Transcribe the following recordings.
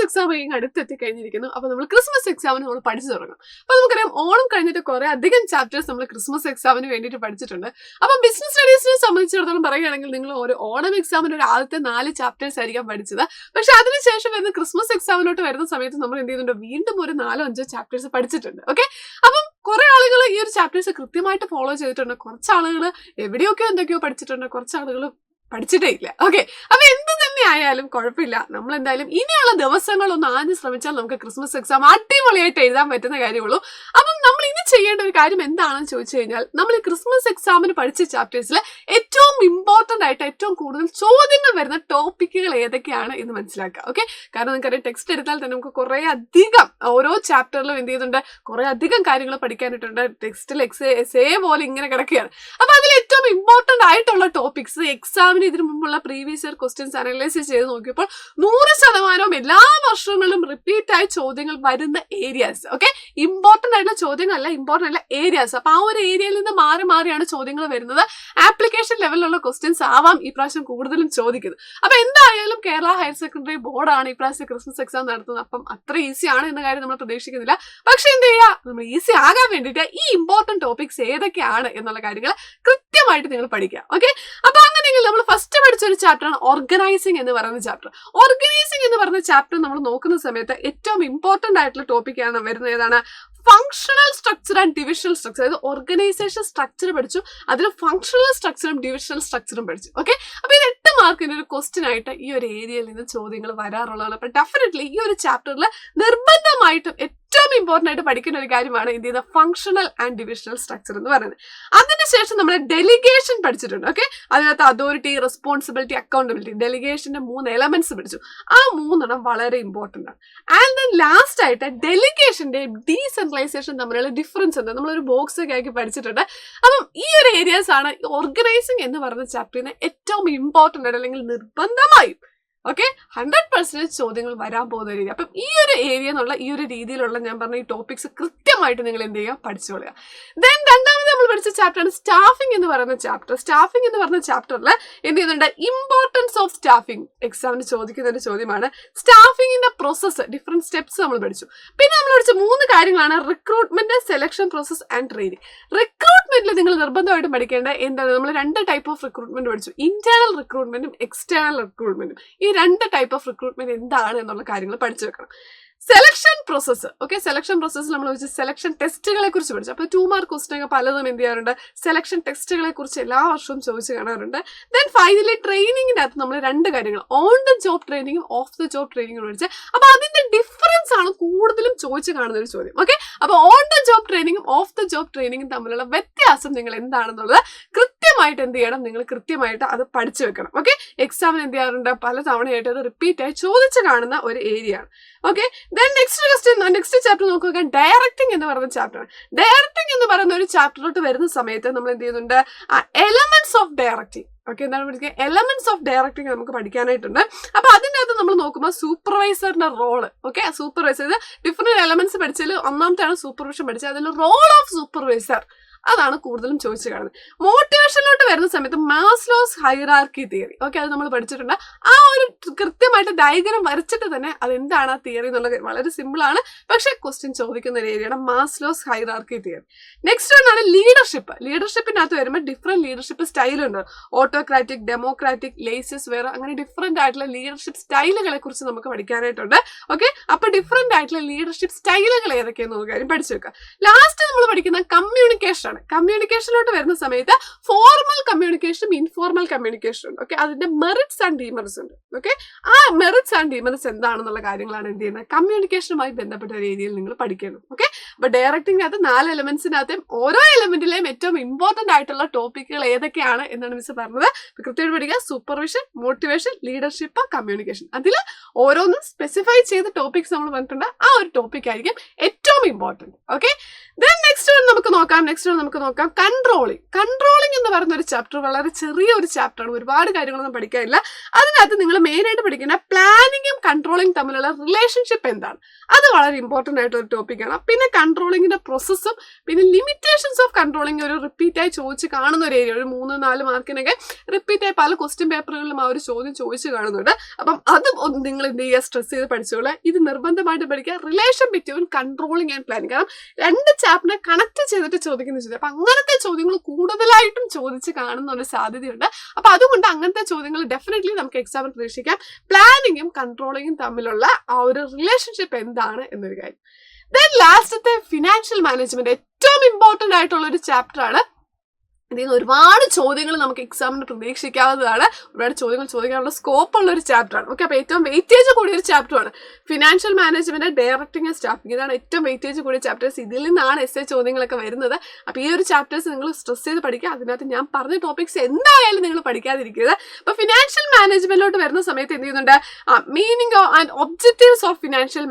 Exam അടുത്തെത്തി കഴിഞ്ഞിരിക്കുന്നു. അപ്പൊ നമ്മൾ ക്രിസ്മസ് എക്സാമിന് നമ്മൾ പഠിച്ചു തുടങ്ങും. അപ്പൊ നമുക്കറിയാം ഓണം കഴിഞ്ഞിട്ട് കുറെ അധികം ചാപ്റ്റേഴ്സ് നമ്മൾ ക്രിസ്മസ് എക്സാമിന് വേണ്ടിയിട്ട് പഠിച്ചിട്ടുണ്ട്. അപ്പൊ ബിസിനസ് സ്റ്റഡീസിനെ സംബന്ധിച്ചിടത്തോളം പറയുകയാണെങ്കിൽ നിങ്ങൾ ഒരു ഓണം എക്സാമിന് ഒരു ആദ്യത്തെ 4 ചാപ്റ്റേഴ്സ് ആയിരിക്കാം പഠിച്ചത്. പക്ഷെ അതിനുശേഷം വരുന്ന ക്രിസ്മസ് എക്സാമിലോട്ട് വരുന്ന സമയത്ത് നമ്മൾ എന്ത് ചെയ്യുന്നുണ്ട്, വീണ്ടും ഒരു 4-5 ചാപ്റ്റേഴ്സ് പഠിച്ചിട്ടുണ്ട്. ഓക്കെ, അപ്പം കുറെ ആളുകൾ ഈ ഒരു ചാപ്റ്റേഴ്സ് കൃത്യമായിട്ട് ഫോളോ ചെയ്തിട്ടുണ്ട്. കുറച്ച് ആളുകൾ എവിടെയൊക്കെയോ എന്തൊക്കെയോ പഠിച്ചിട്ടുണ്ട്, കുറച്ച് ആളുകൾ പഠിച്ചിട്ടേ ഇല്ല. ഓക്കെ, അപ്പൊ എന്ത് തന്നെ ആയാലും കുഴപ്പമില്ല. നമ്മൾ എന്തായാലും ഇനിയുള്ള ദിവസങ്ങളൊന്ന് ആദ്യം ശ്രമിച്ചാൽ നമുക്ക് ക്രിസ്മസ് എക്സാം അടിപൊളിയായിട്ട് എഴുതാൻ പറ്റുന്ന കാര്യമുള്ളൂ. അപ്പം നമ്മൾ ഇനി ചെയ്യേണ്ട ഒരു കാര്യം എന്താണെന്ന് ചോദിച്ചു കഴിഞ്ഞാൽ, നമ്മൾ ഈ ക്രിസ്മസ് എക്സാമിന് പഠിച്ച ചാപ്റ്റേഴ്സിൽ ഏറ്റവും ഇമ്പോർട്ടന്റ് ആയിട്ട് ഏറ്റവും കൂടുതൽ ചോദ്യങ്ങൾ വരുന്ന ടോപ്പിക്കുകൾ ഏതൊക്കെയാണ് എന്ന് മനസ്സിലാക്കുക. ഓക്കെ, കാരണം നിങ്ങൾക്കറിയാം ടെക്സ്റ്റ് എടുത്താൽ തന്നെ നമുക്ക് കുറെ അധികം ഓരോ ചാപ്റ്ററിലും എന്ത് ചെയ്യുന്നുണ്ട്, കുറെ അധികം കാര്യങ്ങൾ പഠിക്കാനായിട്ടുണ്ട്. ടെക്സ്റ്റിൽ എസ്സേ പോലെ ഇങ്ങനെ കിടക്കുകയാണ്. അപ്പൊ അതിൽ ഏറ്റവും ഇമ്പോർട്ടന്റ് ആയിട്ടുള്ള ടോപ്പിക്സ് എക്സാമിന് ഇതിനു മുമ്പുള്ള പ്രീവിയസ് ഇയർ ക്വസ്റ്റ്യൻസ് അനലൈസ് ചെയ്ത് നോക്കിയപ്പോൾ 100% എല്ലാ വർഷങ്ങളിലും റിപ്പീറ്റ് ആയി ചോദ്യങ്ങൾ വരുന്ന ഏരിയാസ്. ഓക്കെ, ഇമ്പോർട്ടന്റ് ആയിട്ടുള്ള ചോദ്യങ്ങളല്ല, ഇമ്പോർട്ടന്റ് ആയിട്ടുള്ള ഏരിയാസ്. അപ്പൊ ആ ഒരു ഏരിയയിൽ നിന്ന് മാറി മാറിയാണ് ചോദ്യങ്ങൾ വരുന്നത്. ആപ്ലിക്കേഷൻ ലെവലിലുള്ള ക്വസ്റ്റ്യൻസ് ആവാം ഈ പ്രാവശ്യം കൂടുതലും ചോദിക്കുന്നത്. അപ്പൊ എന്തായാലും കേരള ഹയർ സെക്കൻഡറി ബോർഡാണ് ഈ പ്രാവശ്യം ക്രിസ്മസ് എക്സാം നടത്തുന്നത്. അപ്പം അത്ര ഈസി ആണ് എന്ന കാര്യം നമ്മൾ പ്രതീക്ഷിക്കുന്നില്ല. പക്ഷെ എന്ത് ചെയ്യുക, നമ്മൾ ഈസി ആകാൻ വേണ്ടിയിട്ട് ഈ ഇമ്പോർട്ടന്റ് ടോപ്പിക്സ് ഏതൊക്കെയാണ് എന്നുള്ള കാര്യങ്ങൾ കൃത്യമായിട്ട് നിങ്ങൾ പഠിക്കുക. ഓക്കെ, അപ്പൊ അങ്ങനെയെങ്കിൽ നമ്മൾ ഫസ്റ്റ് പഠിച്ച ഒരു ചാപ്റ്ററാണ് ഓർഗനൈസിംഗ് എന്ന് പറയുന്ന ചാപ്റ്റർ. ഓർഗനൈസിംഗ് എന്ന് പറയുന്ന ചാപ്റ്റർ നമ്മൾ നോക്കുന്ന സമയത്ത് ഏറ്റവും ഇമ്പോർട്ടന്റ് ആയിട്ടുള്ള ടോപ്പിക്കാണ് വരുന്നത്. ഏതാണ്? Functional structure and divisional structure. അതായത് ഓർഗനൈസേഷൻ സ്ട്രക്ചർ പഠിച്ചു, അതിൽ ഫങ്ഷണൽ സ്ട്രക്ചറും ഡിവിഷണൽ സ്ട്രക്ചറും പഠിച്ചു. ഓക്കെ, അപ്പൊ ഇത് 8 മാർക്കിന്റെ ഒരു ക്വസ്റ്റ്യൻ ആയിട്ട് ഈ ഒരു ഏരിയയിൽ നിന്ന് ചോദ്യങ്ങൾ വരാറുള്ളതാണ്. അപ്പൊ ഡെഫിനറ്റ്ലി ഈ ഒരു ചാപ്റ്ററിൽ നിർബന്ധമായിട്ടും ഏറ്റവും ഇമ്പോർട്ടന്റ് ആയിട്ട് പഠിക്കുന്ന ഒരു കാര്യമാണ് എന്ത് ചെയ്യുന്ന ഫങ്ഷണൽ ആൻഡ് ഡിവിഷണൽ സ്ട്രക്ചർ എന്ന് പറയുന്നത്. അതിനുശേഷം നമ്മൾ ഡെലിഗേഷൻ പഠിച്ചിട്ടുണ്ട്. ഓക്കെ, അതിനകത്ത് അതോറിറ്റി, റെസ്പോൺസിബിലിറ്റി, അക്കൗണ്ടബിലിറ്റി, ഡെലിഗേഷന്റെ 3 എലമെന്റ്സ് പഠിച്ചു. ആ 3 വളരെ ഇമ്പോർട്ടന്റ് ആണ്. ആൻഡ് ദെൻ ലാസ്റ്റ് ആയിട്ട് ഡെലിഗേഷന്റെ ഡീസെൻട്രലൈസേഷൻ തമ്മിലുള്ള ഡിഫറൻസ് എന്താ നമ്മളൊരു ബോക്സ് ഒക്കെ ആക്കി പഠിച്ചിട്ടുണ്ട്. അപ്പം ഈ ഒരു ഏരിയാസ് ആണ് ഓർഗനൈസിംഗ് എന്ന് പറയുന്ന ചാപ്റ്ററിന് ഏറ്റവും ഇമ്പോർട്ടന്റ് ആയിട്ട് അല്ലെങ്കിൽ നിർബന്ധമായും 100% ചോദ്യങ്ങൾ വരാൻ പോകുന്ന രീതി. അപ്പം ഈ ഒരു ഏരിയ എന്നുള്ള ഈ ഒരു രീതിയിലുള്ള ഞാൻ പറഞ്ഞ ഈ ടോപ്പിക്സ് കൃത്യമായിട്ട് നിങ്ങൾ എന്ത് ചെയ്യുക, പഠിച്ചുകൊള്ളുക. ദെൻ രണ്ടാമത് നമ്മൾ പഠിച്ച ചാപ്റ്ററാണ് സ്റ്റാഫിംഗ് എന്ന് പറയുന്ന ചാപ്റ്റർ. സ്റ്റാഫിംഗ് എന്ന് പറയുന്ന ചാപ്റ്ററിൽ എന്ത് ചെയ്യുന്നുണ്ട്, ഇമ്പോർട്ടൻസ് ഓഫ് സ്റ്റാഫിംഗ് എക്സാമിന് ചോദിക്കുന്ന ഒരു ചോദ്യമാണ്. സ്റ്റാഫിംഗിന്റെ പ്രോസസ്സ്, ഡിഫറെന്റ് സ്റ്റെപ്സ് നമ്മൾ പഠിച്ചു. പിന്നെ നമ്മൾ പഠിച്ച 3 കാര്യങ്ങളാണ് recruitment, selection process and training. റിക്രൂട്ട്മെന്റിൽ നിങ്ങൾ നിർബന്ധമായിട്ടും പഠിക്കേണ്ട എന്താണ്, നമ്മൾ 2 ടൈപ്പ് ഓഫ് റിക്രൂട്ട്മെന്റ് പഠിച്ചു. ഇന്റേണൽ റിക്രൂട്ട്മെന്റും എക്സ്റ്റേണൽ റിക്രൂട്ട്മെന്റും. ഈ 2 ടൈപ്പ് ഓഫ് റിക്രൂട്ട്മെന്റ് എന്താണ് എന്നുള്ള കാര്യങ്ങൾ പഠിച്ചു വെക്കണം. Selection process. ഓക്കെ, സെലക്ഷൻ പ്രോസസ്സിൽ നമ്മൾ വെച്ച് സെലക്ഷൻ ടെസ്റ്റുകളെ കുറിച്ച് പഠിച്ചു. അപ്പൊ 2 മാർക്ക് ക്വസ്റ്റ്യൻ ഒക്കെ പലതും എന്ത് ചെയ്യാറുണ്ട്, സെലക്ഷൻ ടെസ്റ്റുകളെ കുറിച്ച് എല്ലാ വർഷവും ചോദിച്ചു കാണാറുണ്ട്. ദെൻ ഫൈനലി ട്രെയിനിങ്ങിന്റെ അകത്ത് നമ്മൾ 2 കാര്യങ്ങൾ, ഓൺ ദ ജോബ് ട്രെയിനിങ്ങും ഓഫ് ദ ജോബ് ട്രെയിനിങ്ങും പഠിച്ചത്. അപ്പൊ അതിന്റെ ഡിഫറൻസ് ആണ് കൂടുതലും ചോദിച്ചു കാണുന്ന ഒരു ചോദ്യം. ഓക്കെ, അപ്പൊ ഓൺ ദ ജോബ് ട്രെയിനിങ്ങും ഓഫ് ദ ജോബ് ട്രെയിനിങ്ങും തമ്മിലുള്ള വ്യത്യാസം നിങ്ങൾ എന്താണെന്നുള്ളത് കൃത്യമായിട്ട് എന്ത് ചെയ്യണം, നിങ്ങൾ കൃത്യമായിട്ട് അത് പഠിച്ചു വെക്കണം. ഓക്കെ, എക്സാമിന് എന്ത് ചെയ്യാറുണ്ട്, പല തവണയായിട്ട് അത് റിപ്പീറ്റ് ആയി ചോദിച്ചു കാണുന്ന ഒരു ഏരിയ ആണ്. ഓക്കെ, ദെൻ നെക്സ്റ്റ് ചാപ്റ്റർ നോക്കുക, ഡയറക്ടിങ് എന്ന് പറയുന്ന ചാപ്റ്റർ. ഡയറക്ടിങ് എന്ന് പറയുന്ന ഒരു ചാപ്റ്ററിലോട്ട് വരുന്ന സമയത്ത് നമ്മൾ എന്ത് ചെയ്യുന്നുണ്ട്, എലമെന്റ്സ് ഓഫ് ഡയറക്ടിങ്. ഓക്കെ, എന്താണ് പഠിക്കുക, എലമെന്റ്സ് ഓഫ് ഡയറക്ടിങ് നമുക്ക് പഠിക്കാനായിട്ടുണ്ട്. അപ്പൊ അതിൻ്റെ അകത്ത് നമ്മൾ നോക്കുമ്പോൾ സൂപ്പർവൈസറിന്റെ role. Okay, supervisor different elements പഠിച്ചതിൽ ഒന്നാമത്തെയാണ് സൂപ്പർവിഷൻ പഠിച്ചത്. അതിൽ റോൾ ഓഫ് സൂപ്പർവൈസർ അതാണ് കൂടുതലും ചോദിച്ചു കാണുന്നത്. മോട്ടിവേഷനിലോട്ട് വരുന്ന സമയത്ത് മാസ്ലോസ് ഹൈറാർക്കി തിയറി. ഓക്കെ, അത് നമ്മൾ പഠിച്ചിട്ടുണ്ട്. ആ ഒരു കൃത്യമായിട്ട് ഡയഗ്രം വരച്ചിട്ട് തന്നെ അതെന്താണ് ആ തിയറി എന്നുള്ളത് വളരെ സിമ്പിൾ ആണ്, പക്ഷെ ക്വസ്റ്റ്യൻ ചോദിക്കുന്ന ഒരു ഏരിയയാണ് മാസ്ലോസ് ഹൈറാർക്കി തിയറി. നെക്സ്റ്റ് ആണ് ലീഡർഷിപ്പ്. ലീഡർഷിപ്പിനകത്ത് വരുമ്പോൾ ഡിഫറെന്റ് ലീഡർഷിപ്പ് സ്റ്റൈലുണ്ട്. ഓട്ടോക്രാറ്റിക്, ഡെമോക്രാറ്റിക്, ലേസസ് വേറെ, അങ്ങനെ ഡിഫറെന്റ് ആയിട്ടുള്ള ലീഡർഷിപ്പ് സ്റ്റൈലുകളെ കുറിച്ച് നമുക്ക് പഠിക്കാനായിട്ടുണ്ട്. ഓക്കെ, അപ്പൊ ഡിഫറെന്റ് ആയിട്ടുള്ള ലീഡർഷിപ്പ് സ്റ്റൈലുകൾ ഏതൊക്കെയെന്നുള്ള കാര്യം പഠിച്ചു വെക്കുക. ലാസ്റ്റ് നമ്മൾ പഠിക്കുന്ന കമ്മ്യൂണിക്കേഷൻ. കമ്മ്യൂണിക്കേഷനിലോട്ട് വരുന്ന സമയത്ത് ഫോർമൽ കമ്മ്യൂണിക്കേഷനും ഇൻഫോർമൽ കമ്മ്യൂണിക്കേഷനും ഉണ്ട്. ഓക്കെ, അതിന്റെ മെറിറ്റ്സ് ആൻഡ് ഡീമെറിറ്റ്സ് ഉണ്ട്. ഓക്കെ, ആ മെറിറ്റ്സ് ആൻഡ് ഡീമെറിറ്റ്സ് എന്താണെന്നുള്ള കാര്യങ്ങളാണ് എന്ത് ചെയ്യുന്നത്, കമ്മ്യൂണിക്കേഷനുമായി ബന്ധപ്പെട്ട രീതിയിൽ നിങ്ങൾ പഠിക്കണം. ഓക്കെ, അപ്പൊ ഡയറക്ടിങ്ങിനകത്ത് 4 എലമെന്റ്സിനകത്തും ഓരോ എലമെന്റിലെയും ഏറ്റവും ഇമ്പോർട്ടന്റ് ആയിട്ടുള്ള ടോപ്പിക്കുകൾ ഏതൊക്കെയാണ് എന്നാണ് മിസ് പറഞ്ഞത്. കൃത്യമായിട്ട് പഠിക്കുക. Supervision, motivation, leadership, communication. അതിൽ ഓരോന്നും സ്പെസിഫൈ ചെയ്ത ടോപ്പിക്സ് നമ്മൾ പറഞ്ഞിട്ടുണ്ട്. ആ ഒരു ടോപ്പിക് ആയിരിക്കും ഏറ്റവും ഇമ്പോർട്ടന്റ്. ഓക്കെ, ദെൻ നെക്സ്റ്റ് നമുക്ക് നോക്കാം കൺട്രോളിംഗ്. കൺട്രോളിംഗ് എന്ന് പറയുന്ന ഒരു ചാപ്റ്റർ വളരെ ചെറിയ ഒരു ചാപ്റ്ററാണ്, ഒരുപാട് കാര്യങ്ങളൊന്നും പഠിക്കാനില്ല. അതിനകത്ത് നിങ്ങൾ മെയിൻ ആയിട്ട് പഠിക്കുന്ന പ്ലാനിങ്ങും കൺട്രോളിംഗ് തമ്മിലുള്ള റിലേഷൻഷിപ്പ് എന്താണ്, അത് വളരെ ഇമ്പോർട്ടന്റ് ആയിട്ട് ഒരു ടോപ്പിക്കാണ്. പിന്നെ കൺട്രോളിങ്ങിന്റെ പ്രോസസ്സും പിന്നെ ലിമിറ്റേഷൻസ് ഓഫ് കൺട്രോളിംഗ് ഒരു റിപ്പീറ്റ് ആയി ചോദിച്ച് കാണുന്ന ഒരു ഏരിയ, ഒരു 3-4 മാർക്കിനൊക്കെ റിപ്പീറ്റ് ആയി പല ക്വസ്റ്റ്യൻ പേപ്പറുകളിലും ആ ഒരു ചോദ്യം ചോദിച്ച് കാണുന്നുണ്ട്. അപ്പം അത് നിങ്ങൾ എന്ത് ചെയ്യുക, സ്ട്രെസ് ചെയ്ത് പഠിച്ചോളാം. ഇത് നിർബന്ധമായിട്ട് പഠിക്കുക, relation between controlling and planning. കാരണം 2 ചാപ്റ്ററിനെ കണക്ട് ചെയ്തിട്ട് ചോദിക്കുന്ന ചോദ്യം. അപ്പൊ അങ്ങനത്തെ ചോദ്യങ്ങൾ കൂടുതലായിട്ടും ചോദിച്ച് കാണുന്ന ഒരു സാധ്യതയുണ്ട്. അപ്പൊ അതുകൊണ്ട് അങ്ങനത്തെ ചോദ്യങ്ങൾ ഡെഫിനറ്റ്ലി നമുക്ക് എക്സാമിൽ പ്രതീക്ഷിക്കാം. പ്ലാനിങ്ങും കൺട്രോളിങ്ങും തമ്മിലുള്ള ആ ഒരു റിലേഷൻഷിപ്പ് എന്താണ് എന്നൊരു കാര്യം. ദെൻ ലാസ്റ്റത്തെ ഫിനാൻഷ്യൽ മാനേജ്മെന്റ് ഏറ്റവും ഇമ്പോർട്ടന്റ് ആയിട്ടുള്ള ഒരു ചാപ്റ്റർ ആണ്. ഇതിൽ നിന്ന് ഒരുപാട് ചോദ്യങ്ങൾ നമുക്ക് എക്സാമിന് പ്രതീക്ഷിക്കാവുന്നതാണ്. ഒരുപാട് ചോദ്യങ്ങൾ ചോദിക്കാനുള്ള സ്കോപ്പ് ഉള്ള ഒരു ചാപ്റ്ററാണ്. ഓക്കെ, അപ്പോൾ ഏറ്റവും വെയിറ്റേജ് കൂടിയ ഒരു ചാപ്റ്ററാണ് financial management, directing and staffing. ഇതാണ് ഏറ്റവും വെയിറ്റേജ് കൂടിയ ചാപ്റ്റേഴ്സ്. ഇതിൽ നിന്നാണ് essay ചോദ്യങ്ങളൊക്കെ വരുന്നത്. അപ്പോൾ ഈ ഒരു ചാപ്റ്റേഴ്സ് നിങ്ങൾ സ്ട്രെസ് ചെയ്ത് പഠിക്കുക. അതിനകത്ത് ഞാൻ പറഞ്ഞ ടോപ്പിക്സ് എന്തായാലും നിങ്ങൾ പഠിക്കാതിരിക്കരുത്. അപ്പോൾ ഫിനാൻഷ്യൽ മാനേജ്മെന്റിലോട്ട് വരുന്ന സമയത്ത് എന്ത് ചെയ്യുന്നുണ്ട്, meaning and objectives of financial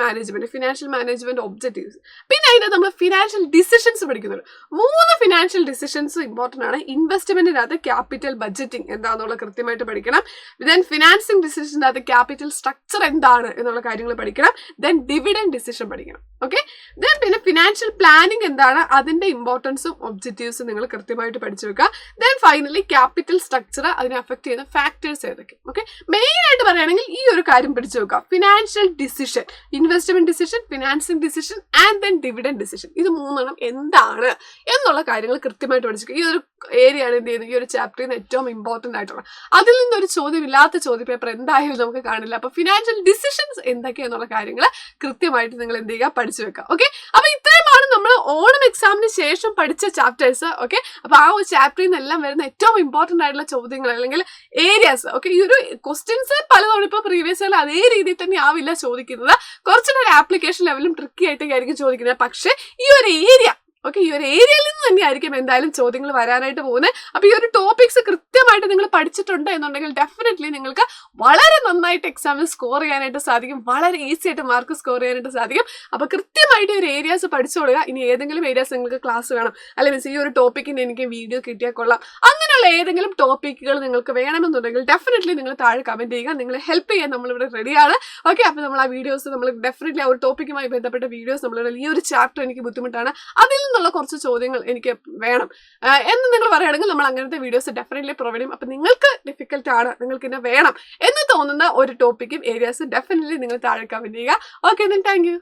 management objectives. പിന്നെ അതിൻ്റെ നമ്മൾ ഫിനാൻഷ്യൽ ഡിസിഷൻസ് പഠിക്കുന്നുണ്ട്. 3 ഫിനാൻഷ്യൽ ഡിസിഷൻസ് ഇമ്പോർട്ടൻ്റ് ആണ്. ഇൻവെസ്റ്റ്മെന്റിനകത്ത് ക്യാപിറ്റൽ ബഡ്ജറ്റിംഗ് എന്താണെന്നുള്ള കൃത്യമായിട്ട് പഠിക്കണം. ദെൻ ഫിനാൻസിങ് ഡിസിഷൻ്റെ ക്യാപിറ്റൽ സ്ട്രക്ചർ എന്താണ് എന്നുള്ള കാര്യങ്ങൾ പഠിക്കണം. ദെൻ ഡിവിഡൻഡ് ഡിസിഷൻ പഠിക്കണം. ഓക്കെ, ദെൻ പിന്നെ ഫിനാൻഷ്യൽ പ്ലാനിങ് എന്താണ്, അതിന്റെ ഇമ്പോർട്ടൻസും ഒബ്ജക്റ്റീവ്സും നിങ്ങൾ കൃത്യമായിട്ട് പഠിച്ചു വെക്കുക. ദെൻ ഫൈനലി ക്യാപിറ്റൽ സ്ട്രക്ചർ, അതിനെ അഫക്ട് ചെയ്യുന്ന ഫാക്ടേഴ്സ് ഏതൊക്കെ. ഓക്കെ, മെയിൻ ആയിട്ട് പറയുകയാണെങ്കിൽ ഈ ഒരു കാര്യം പഠിച്ചു വെക്കുക. Financial decision, investment decision, financing decision and then dividend decision. ഇത് 3 എന്താണ് എന്നുള്ള കാര്യങ്ങൾ കൃത്യമായിട്ട് പഠിച്ചു. ഈ ഒരു ഏരിയ ആണ് എന്ത് ചെയ്യുന്നത്, ഈ ഒരു ചാപ്റ്ററിൽ നിന്ന് ഏറ്റവും ഇമ്പോർട്ടന്റ് ആയിട്ടുള്ള. അതിൽ നിന്നൊരു ചോദ്യമില്ലാത്ത ചോദ്യപേപ്പർ എന്തായാലും നമുക്ക് കാണില്ല. അപ്പൊ ഫിനാൻഷ്യൽ ഡിസിഷൻസ് എന്തൊക്കെയാന്നുള്ള കാര്യങ്ങൾ കൃത്യമായിട്ട് നിങ്ങൾ എന്ത് ചെയ്യുക, പഠിച്ചു വെക്കുക. ഓക്കെ, അപ്പൊ ഇത്രയുമാണ് നമ്മൾ ഓണം എക്സാമിന് ശേഷം പഠിച്ച ചാപ്റ്റേഴ്സ്. ഓക്കെ, അപ്പൊ ആ ഒരു ചാപ്റ്ററിൽ നിന്നെല്ലാം വരുന്ന ഏറ്റവും ഇമ്പോർട്ടന്റ് ആയിട്ടുള്ള ചോദ്യങ്ങൾ അല്ലെങ്കിൽ ഏരിയാസ്. ഓക്കെ, ഈ ഒരു ക്വസ്റ്റ്യൻസ് പലതവണ ഇപ്പൊ പ്രീവിയസ് ഇയർ അതേ രീതിയിൽ തന്നെ ആവില്ല ചോദിക്കുന്നത്. കുറച്ചുകൂടെ ആപ്ലിക്കേഷൻ ലെവലും ട്രിക്കി ആയിട്ടൊക്കെ ആയിരിക്കും ചോദിക്കുന്നത്. പക്ഷെ ഈ ഒരു ഏരിയ, ഓക്കെ, ഈ ഒരു ഏരിയയിൽ നിന്ന് തന്നെയായിരിക്കും എന്തായാലും ചോദ്യങ്ങൾ വരാനായിട്ട് പോകുന്നത്. അപ്പൊ ഈ ഒരു ടോപ്പിക്സ് കൃത്യമായിട്ട് നിങ്ങൾ പഠിച്ചിട്ടുണ്ട് എന്നുണ്ടെങ്കിൽ ഡെഫിനറ്റ്ലി നിങ്ങൾക്ക് വളരെ നന്നായിട്ട് എക്സാമിൽ സ്കോർ ചെയ്യാനായിട്ട് സാധിക്കും. വളരെ ഈസി ആയിട്ട് മാർക്ക് സ്കോർ ചെയ്യാനായിട്ട് സാധിക്കും. അപ്പൊ കൃത്യമായിട്ട് ഈ ഒരു ഏരിയാസ് പഠിച്ചോളുക. ഇനി ഏതെങ്കിലും ഏരിയാസ് നിങ്ങൾക്ക് ക്ലാസ് വേണം, അല്ലെങ്കിൽ ഈ ഒരു ടോപ്പിക്കിന് എനിക്ക് വീഡിയോ കിട്ടിയാൽ കൊള്ളാം, അങ്ങനെയുള്ള ഏതെങ്കിലും ടോപ്പിക്കുകൾ നിങ്ങൾക്ക് വേണമെന്നുണ്ടെങ്കിൽ ഡെഫിനറ്റ്ലി നിങ്ങൾ താഴെ കമന്റ് ചെയ്യുക. നിങ്ങളെ ഹെൽപ്പ് ചെയ്യാൻ നമ്മളിവിടെ റെഡിയാണ്. ഓക്കെ, അപ്പൊ നമ്മൾ ആ വീഡിയോസ് നമ്മൾ ഡെഫിനറ്റ്ലി ആ ഒരു ടോപ്പിക്കുമായി ബന്ധപ്പെട്ട വീഡിയോസ് നമ്മളിവിടെ, ഈ ഒരു ചാപ്റ്റർ എനിക്ക് ബുദ്ധിമുട്ടാണ്, അതിൽ നിന്നുള്ള കുറച്ച് ചോദ്യങ്ങൾ എനിക്ക് വേണം എന്ന് നിങ്ങൾ പറയുകയാണെങ്കിൽ നമ്മൾ അങ്ങനത്തെ വീഡിയോസ് ഡെഫിനറ്റ്ലി പ്രൊവൈഡ് ചെയ്യും. അപ്പൊ നിങ്ങൾക്ക് ഡിഫിക്കൽട്ട് ആണ്, നിങ്ങൾക്ക് ഇന്നെ വേണം എന്ന് തോന്നുന്ന ഒരു ടോപ്പിക്കും ഏരിയാസ് ഡെഫിനറ്റ്ലി നിങ്ങൾ താഴെ കമന്റ് ചെയ്യുക. Okay, thank you.